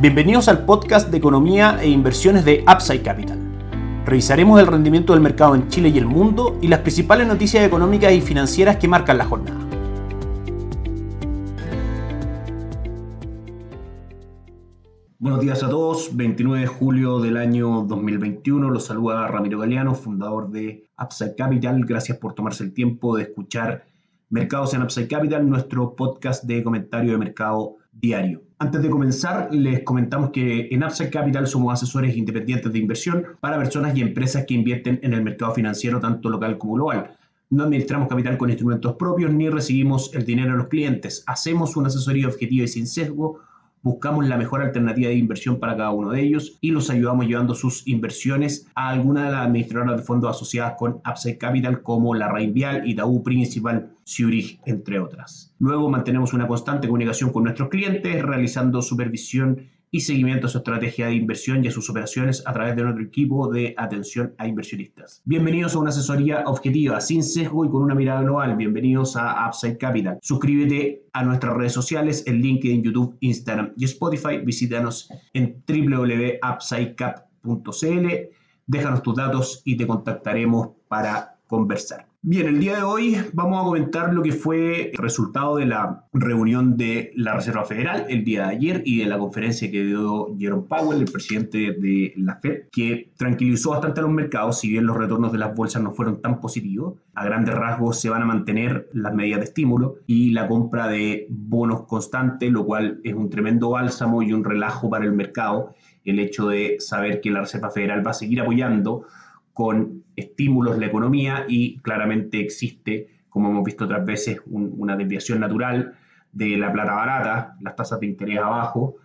Bienvenidos al podcast de economía e inversiones de Upside Capital. Revisaremos el rendimiento del mercado en Chile y el mundo y las principales noticias económicas y financieras que marcan la jornada. Buenos días a todos, 29 de julio del año 2021, los saluda Ramiro Galeano, fundador de Upside Capital. Gracias por tomarse el tiempo de escuchar Mercados en Upside Capital, nuestro podcast de comentario de mercado diario. Antes de comenzar, les comentamos que en Upside Capital somos asesores independientes de inversión para personas y empresas que invierten en el mercado financiero tanto local como global. No administramos capital con instrumentos propios ni recibimos el dinero de los clientes. Hacemos una asesoría objetiva y sin sesgo. Buscamos la mejor alternativa de inversión para cada uno de ellos y los ayudamos llevando sus inversiones a alguna de las administradoras de fondos asociadas con Upside Capital como la Reinvial, Itaú, Principal, Zurich, entre otras. Luego mantenemos una constante comunicación con nuestros clientes, realizando supervisión y seguimiento a su estrategia de inversión y a sus operaciones a través de nuestro equipo de atención a inversionistas. Bienvenidos a una asesoría objetiva, sin sesgo y con una mirada global. Bienvenidos a Upside Capital. Suscríbete a nuestras redes sociales en LinkedIn, YouTube, Instagram y Spotify. Visítanos en www.upsidecap.cl. Déjanos tus datos y te contactaremos para conversar. Bien, el día de hoy vamos a comentar lo que fue el resultado de la reunión de la Reserva Federal el día de ayer y de la conferencia que dio Jerome Powell, el presidente de la Fed, que tranquilizó bastante a los mercados, si bien los retornos de las bolsas no fueron tan positivos. A grandes rasgos se van a mantener las medidas de estímulo y la compra de bonos constante, lo cual es un tremendo bálsamo y un relajo para el mercado, el hecho de saber que la Reserva Federal va a seguir apoyando con estímulos la economía y claramente existe, como hemos visto otras veces, una desviación natural de la plata barata, las tasas de interés abajo.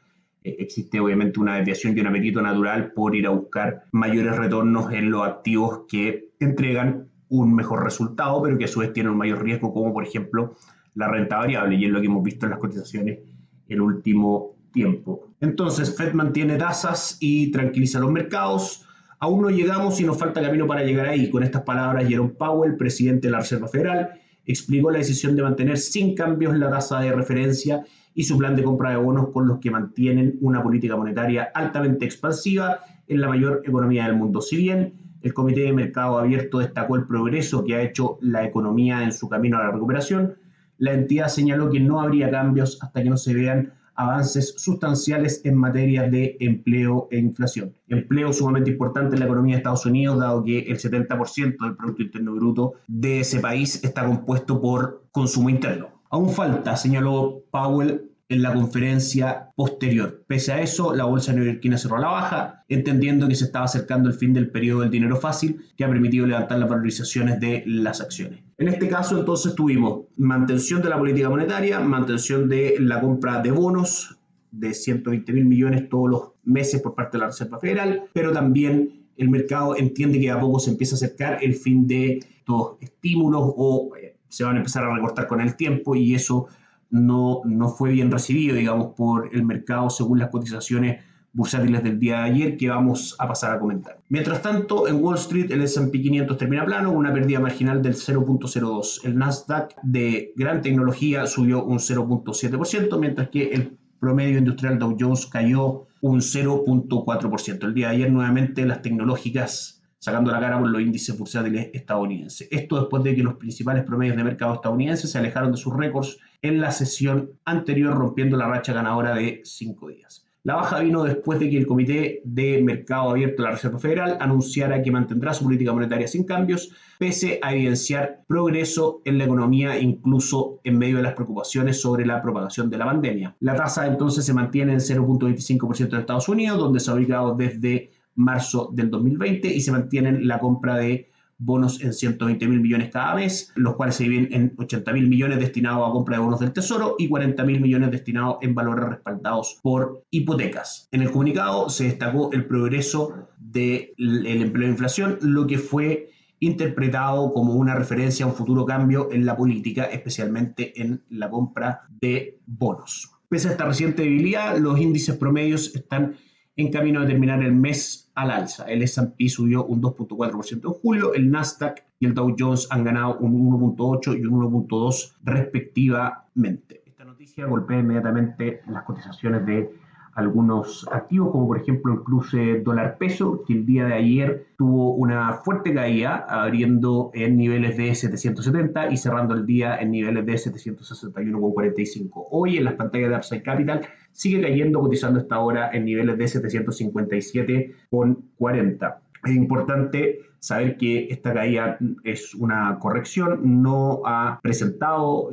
Existe obviamente una desviación y un apetito natural por ir a buscar mayores retornos en los activos que entregan un mejor resultado, pero que a su vez tienen un mayor riesgo, como por ejemplo la renta variable, y es lo que hemos visto en las cotizaciones el último tiempo. Entonces, Fed mantiene tasas y tranquiliza los mercados. Aún no llegamos y nos falta camino para llegar ahí. Con estas palabras, Jerome Powell, presidente de la Reserva Federal, explicó la decisión de mantener sin cambios la tasa de referencia y su plan de compra de bonos, con los que mantienen una política monetaria altamente expansiva en la mayor economía del mundo. Si bien el Comité de Mercado Abierto destacó el progreso que ha hecho la economía en su camino a la recuperación, la entidad señaló que no habría cambios hasta que no se vean avances sustanciales en materia de empleo e inflación. Empleo sumamente importante en la economía de Estados Unidos, dado que el 70% del Producto Interno Bruto de ese país está compuesto por consumo interno. Aún falta, señaló Powell en la conferencia posterior. Pese a eso, la bolsa neoyorquina cerró a la baja, entendiendo que se estaba acercando el fin del periodo del dinero fácil, que ha permitido levantar las valorizaciones de las acciones. En este caso, entonces, tuvimos mantención de la política monetaria, mantención de la compra de bonos de 120.000 millones todos los meses por parte de la Reserva Federal, pero también el mercado entiende que a poco se empieza a acercar el fin de estos estímulos o se van a empezar a recortar con el tiempo, y eso no fue bien recibido, digamos, por el mercado según las cotizaciones bursátiles del día de ayer, que vamos a pasar a comentar. Mientras tanto, en Wall Street el S&P 500 termina plano, una pérdida marginal del 0.02. El Nasdaq de gran tecnología subió un 0.7%, mientras que el promedio industrial Dow Jones cayó un 0.4%. El día de ayer nuevamente las tecnológicas sacando la cara por los índices bursátiles estadounidenses. Esto después de que los principales promedios de mercado estadounidenses se alejaron de sus récords en la sesión anterior, rompiendo la racha ganadora de 5 días. La baja vino después de que el Comité de Mercado Abierto de la Reserva Federal anunciara que mantendrá su política monetaria sin cambios, pese a evidenciar progreso en la economía, incluso en medio de las preocupaciones sobre la propagación de la pandemia. La tasa entonces se mantiene en 0.25% en Estados Unidos, donde se ha ubicado desde marzo del 2020, y se mantienen la compra de bonos en 120.000 millones cada mes, los cuales se dividen en 80.000 millones destinados a compra de bonos del Tesoro y 40.000 millones destinados en valores respaldados por hipotecas. En el comunicado se destacó el progreso del empleo e inflación, lo que fue interpretado como una referencia a un futuro cambio en la política, especialmente en la compra de bonos. Pese a esta reciente debilidad, los índices promedios están en camino de terminar el mes al alza. El S&P subió un 2.4% en julio, el Nasdaq y el Dow Jones han ganado un 1.8 y un 1.2 respectivamente. Esta noticia golpea inmediatamente las cotizaciones de algunos activos, como por ejemplo el cruce dólar-peso, que el día de ayer tuvo una fuerte caída, abriendo en niveles de 770 y cerrando el día en niveles de 761,45. Hoy en las pantallas de Upside Capital sigue cayendo, cotizando esta hora en niveles de 757,40. Es importante saber que esta caída es una corrección, no ha presentado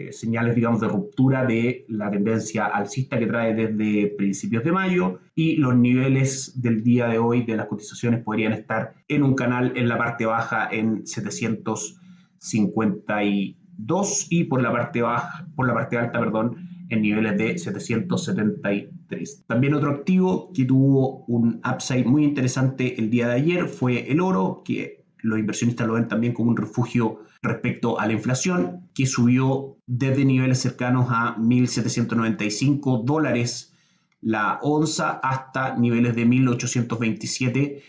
señales, digamos, de ruptura de la tendencia alcista que trae desde principios de mayo, y los niveles del día de hoy de las cotizaciones podrían estar en un canal en la parte baja en 752 y por la parte alta, en niveles de 773. También otro activo que tuvo un upside muy interesante el día de ayer fue el oro, que los inversionistas lo ven también como un refugio respecto a la inflación, que subió desde niveles cercanos a $1.795 la onza hasta niveles de 1.827,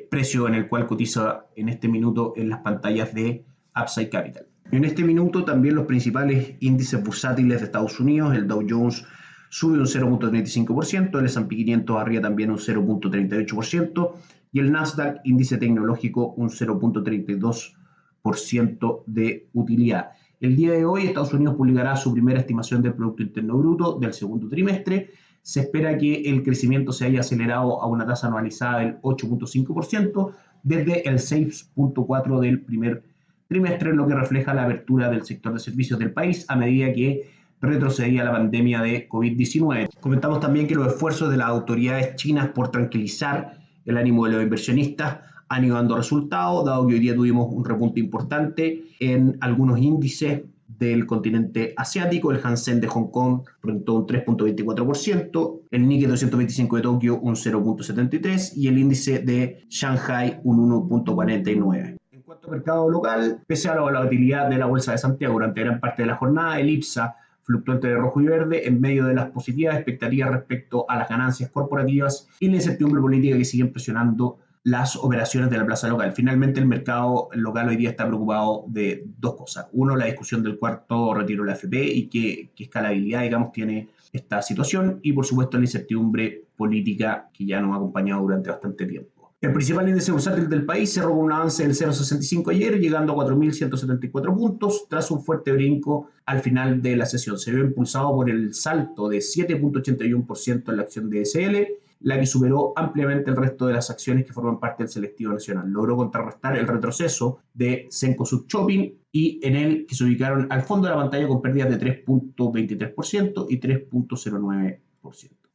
precio en el cual cotiza en este minuto en las pantallas de Upside Capital. En este minuto también los principales índices bursátiles de Estados Unidos, el Dow Jones sube un 0,35%, el S&P 500 arriba también un 0,38% y el Nasdaq índice tecnológico un 0,32% de utilidad. El día de hoy Estados Unidos publicará su primera estimación del Producto Interno Bruto del segundo trimestre. Se espera que el crecimiento se haya acelerado a una tasa anualizada del 8,5% desde el 6,4% del primer trimestre, lo que refleja la apertura del sector de servicios del país a medida que retrocedía la pandemia de COVID-19. Comentamos también que los esfuerzos de las autoridades chinas por tranquilizar el ánimo de los inversionistas han ido dando resultados, dado que hoy día tuvimos un repunte importante en algunos índices del continente asiático. El Hansen de Hong Kong rentó un 3,24%, el Nikkei 225 de Tokio un 0,73% y el índice de Shanghai un 1,49%. En cuanto al mercado local, pese a la volatilidad de la Bolsa de Santiago durante gran parte de la jornada, el IPSA fluctuó entre rojo y verde en medio de las positivas expectativas respecto a las ganancias corporativas y la incertidumbre política que siguen presionando las operaciones de la plaza local. Finalmente, el mercado local hoy día está preocupado de dos cosas. Uno, la discusión del cuarto retiro de la AFP y qué escalabilidad, digamos, tiene esta situación. Y, por supuesto, la incertidumbre política que ya nos ha acompañado durante bastante tiempo. El principal índice bursátil del país cerró con un avance del 0,65 ayer, llegando a 4.174 puntos, tras un fuerte brinco al final de la sesión. Se vio impulsado por el salto de 7,81% en la acción DSL, la que superó ampliamente el resto de las acciones que forman parte del selectivo nacional. Logró contrarrestar el retroceso de Cencosud Shopping y en el que se ubicaron al fondo de la pantalla con pérdidas de 3,23% y 3,09%.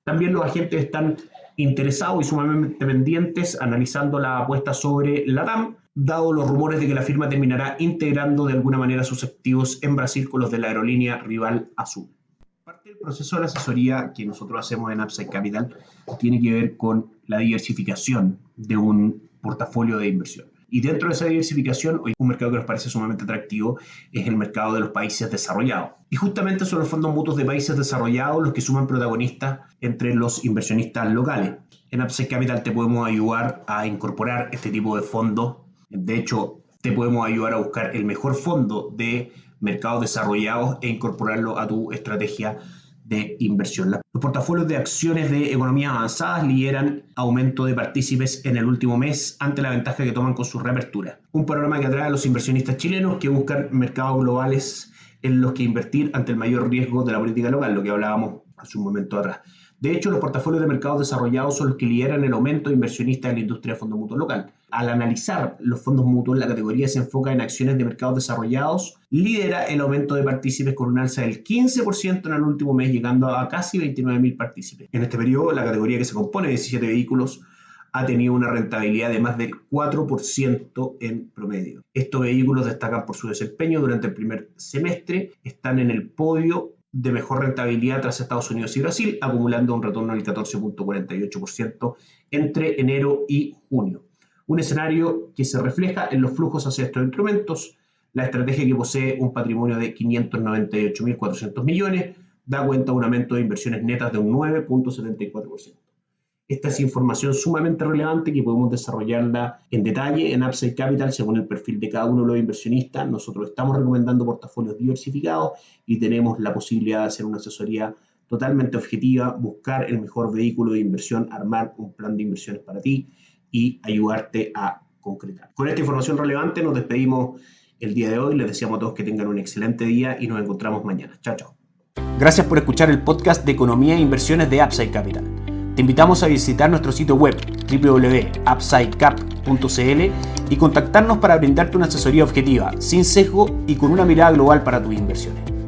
También los agentes están interesados y sumamente pendientes analizando la apuesta sobre LATAM, dado los rumores de que la firma terminará integrando de alguna manera sus activos en Brasil con los de la aerolínea rival Azul. Parte del proceso de la asesoría que nosotros hacemos en Upside Capital tiene que ver con la diversificación de un portafolio de inversión. Y dentro de esa diversificación, hoy un mercado que nos parece sumamente atractivo es el mercado de los países desarrollados. Y justamente son los fondos mutuos de países desarrollados los que suman protagonistas entre los inversionistas locales. En Upside Capital te podemos ayudar a incorporar este tipo de fondos. De hecho, te podemos ayudar a buscar el mejor fondo de mercados desarrollados e incorporarlo a tu estrategia de inversión. Los portafolios de acciones de economías avanzadas lideran aumento de partícipes en el último mes ante la ventaja que toman con su reapertura. Un panorama que atrae a los inversionistas chilenos que buscan mercados globales en los que invertir ante el mayor riesgo de la política local, lo que hablábamos hace un momento atrás. De hecho, los portafolios de mercados desarrollados son los que lideran el aumento de inversionistas en la industria de fondos mutuos local. Al analizar los fondos mutuos, la categoría se enfoca en acciones de mercados desarrollados, lidera el aumento de partícipes con un alza del 15% en el último mes, llegando a casi 29.000 partícipes. En este periodo, la categoría, que se compone de 17 vehículos, ha tenido una rentabilidad de más del 4% en promedio. Estos vehículos destacan por su desempeño durante el primer semestre, están en el podio de mejor rentabilidad tras Estados Unidos y Brasil, acumulando un retorno del 14,48% entre enero y junio. Un escenario que se refleja en los flujos hacia estos instrumentos. La estrategia, que posee un patrimonio de 598.400 millones, da cuenta de un aumento de inversiones netas de un 9,74%. Esta es información sumamente relevante que podemos desarrollarla en detalle en Upside Capital según el perfil de cada uno de los inversionistas. Nosotros estamos recomendando portafolios diversificados y tenemos la posibilidad de hacer una asesoría totalmente objetiva, buscar el mejor vehículo de inversión, armar un plan de inversiones para ti y ayudarte a concretar. Con esta información relevante nos despedimos el día de hoy. Les deseamos a todos que tengan un excelente día y nos encontramos mañana. Chao, chao. Gracias por escuchar el podcast de Economía e Inversiones de Upside Capital. Te invitamos a visitar nuestro sitio web www.upsidecap.cl y contactarnos para brindarte una asesoría objetiva, sin sesgo y con una mirada global para tus inversiones.